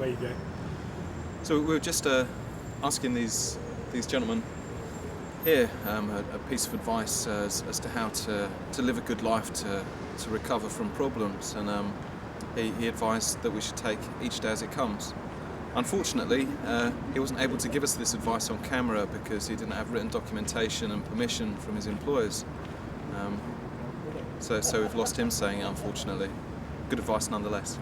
away you go. So we were just asking these gentlemen here a piece of advice as to how to live a good life, to recover from problems, and he advised that we should take each day as it comes. Unfortunately, he wasn't able to give us this advice on camera because he didn't have written documentation and permission from his employers. So we've lost him saying it, unfortunately. Good advice nonetheless.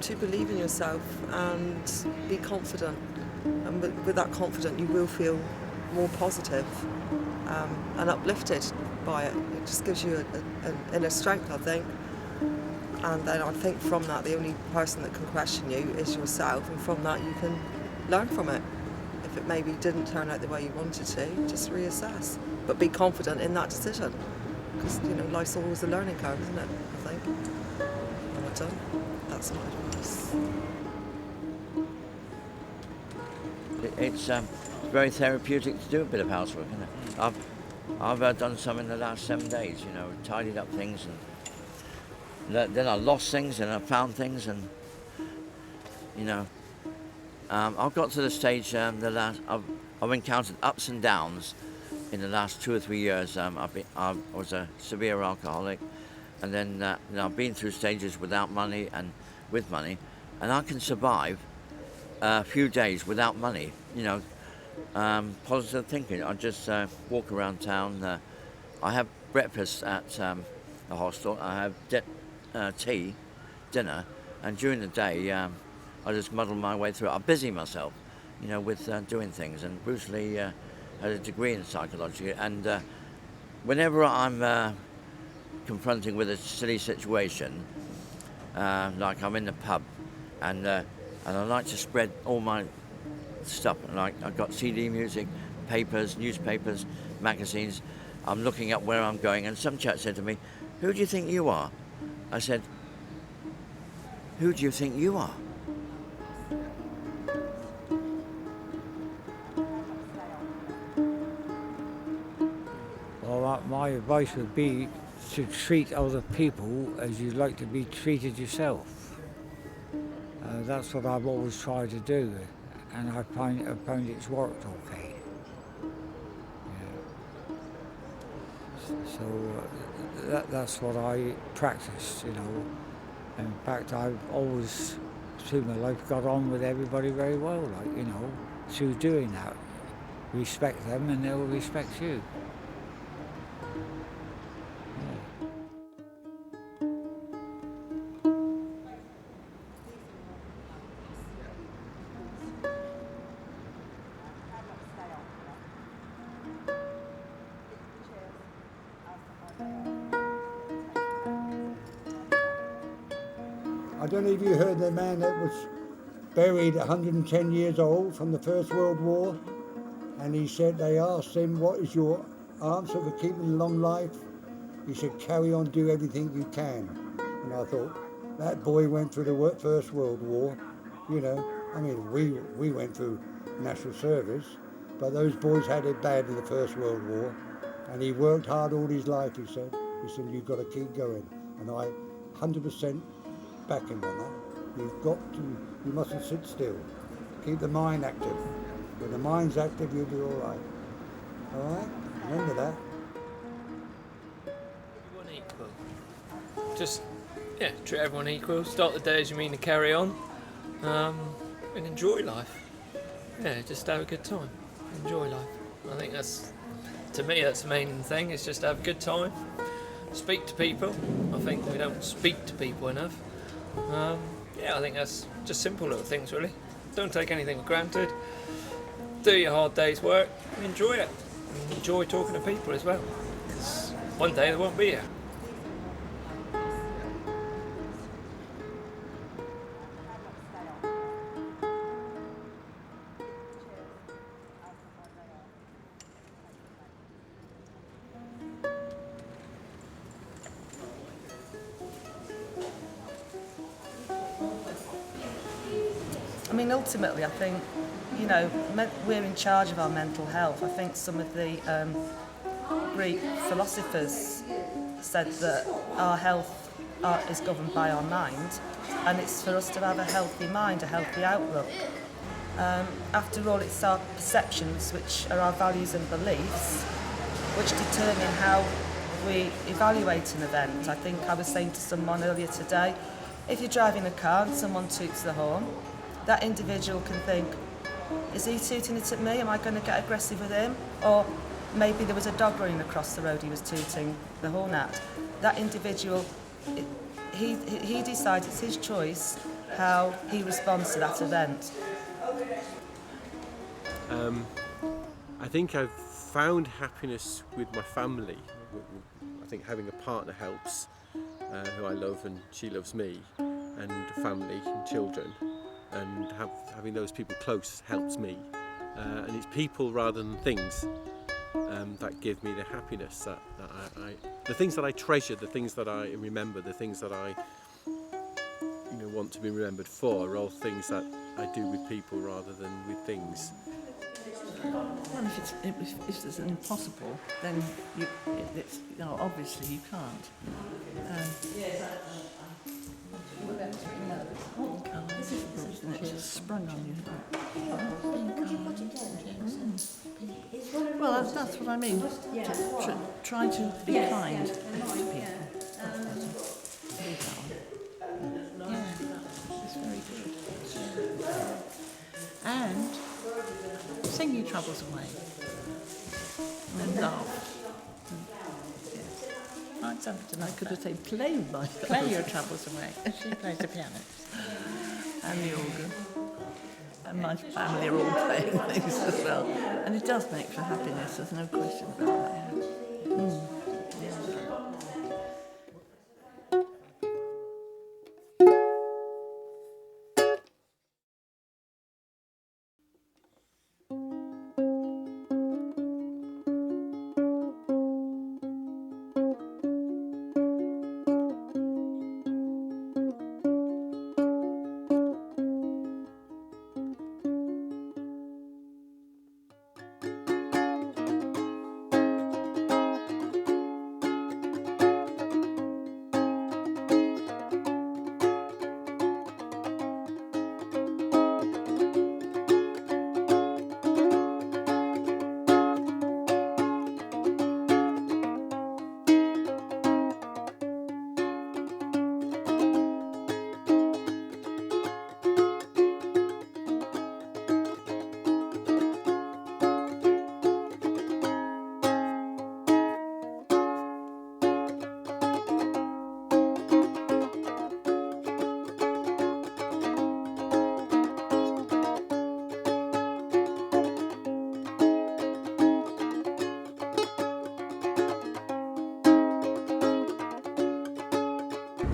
To believe in yourself and be confident, and with that confidence you will feel more positive and uplifted by it. It just gives you an inner strength, I think, and then I think from that the only person that can question you is yourself, and from that you can learn from it. If it maybe didn't turn out the way you wanted to, just reassess, but be confident in that decision, because life's always a learning curve, isn't it, I think. Well done. That's my advice. It's very therapeutic to do a bit of housework, isn't it? I've done some in the last 7 days, tidied up things, and then I lost things and I found things, and I've got to the stage I've encountered ups and downs in the last 2 or 3 years. I was a severe alcoholic, and then I've been through stages without money and with money, and I can survive a few days without money. Positive thinking. I just walk around town. I have breakfast at the hostel. I have tea, dinner, and during the day I just muddle my way through. I busy myself, with doing things. And Bruce Lee had a degree in psychology, and whenever I'm confronting with a silly situation, like I'm in the pub, and I like to spread all my stuff. Like I've got CD music, papers, newspapers, magazines. I'm looking up where I'm going, and some chap said to me, "Who do you think you are?" I said, "Who do you think you are?" Well, my advice would be to treat other people as you'd like to be treated yourself. That's what I've always tried to do, and I found it's worked okay. Yeah. So that's what I practice, In fact, I've always, through my life, got on with everybody very well, through doing that. Respect them and they'll respect you. I don't know if you heard the man that was buried 110 years old from the First World War, and he said, they asked him, what is your answer for keeping a long life? He said, carry on, do everything you can. And I thought, that boy went through the First World War, we went through national service, but those boys had it bad in the First World War, and he worked hard all his life, he said, you've got to keep going. And I 100% back him on that. You mustn't sit still. Keep the mind active. When the mind's active, you'll be all right. All right? Remember that. Everyone equal. Just, treat everyone equal. Start the day as you mean to carry on. And enjoy life. Just have a good time. Enjoy life. I think to me, that's the main thing, is just have a good time. Speak to people. I think we don't speak to people enough. I think that's just simple little things, really. Don't take anything for granted. Do your hard day's work. Enjoy it. And enjoy talking to people as well. Because one day they won't be here. mean, ultimately, I think, you know, we're in charge of our mental health. I think some of the Greek philosophers said that our health is governed by our mind, and it's for us to have a healthy mind, a healthy outlook. After all, it's our perceptions, which are our values and beliefs, which determine how we evaluate an event. I think I was saying to someone earlier today, if you're driving a car and someone toots the horn, that individual can think, is he tooting it at me? Am I going to get aggressive with him? Or maybe there was a dog running across the road he was tooting the horn at. That individual, he decides, it's his choice how he responds to that event. I think I've found happiness with my family. I think having a partner helps, who I love and she loves me, and family and children, and having those people close helps me. And it's people rather than things that give me the happiness that the things that I treasure, the things that I remember, the things that I want to be remembered for are all things that I do with people rather than with things. Well, if it's impossible, then obviously you can't. It just sprung on you. Well, that's what I mean. Try to be kind to people. Yeah, it's very good. And sing your troubles away and laugh. I could have said play your troubles away. She plays the piano and the organ, and my family are all playing things as well. And it does make for happiness. There's no question about that.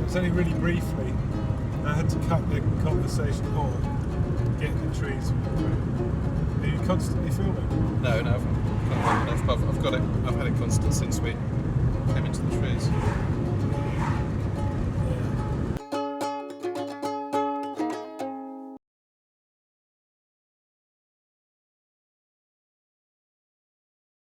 It's only really briefly. I had to cut the conversation off, get in the trees. Are you constantly filming? No, I've got it. I've had it constant since we came into the trees.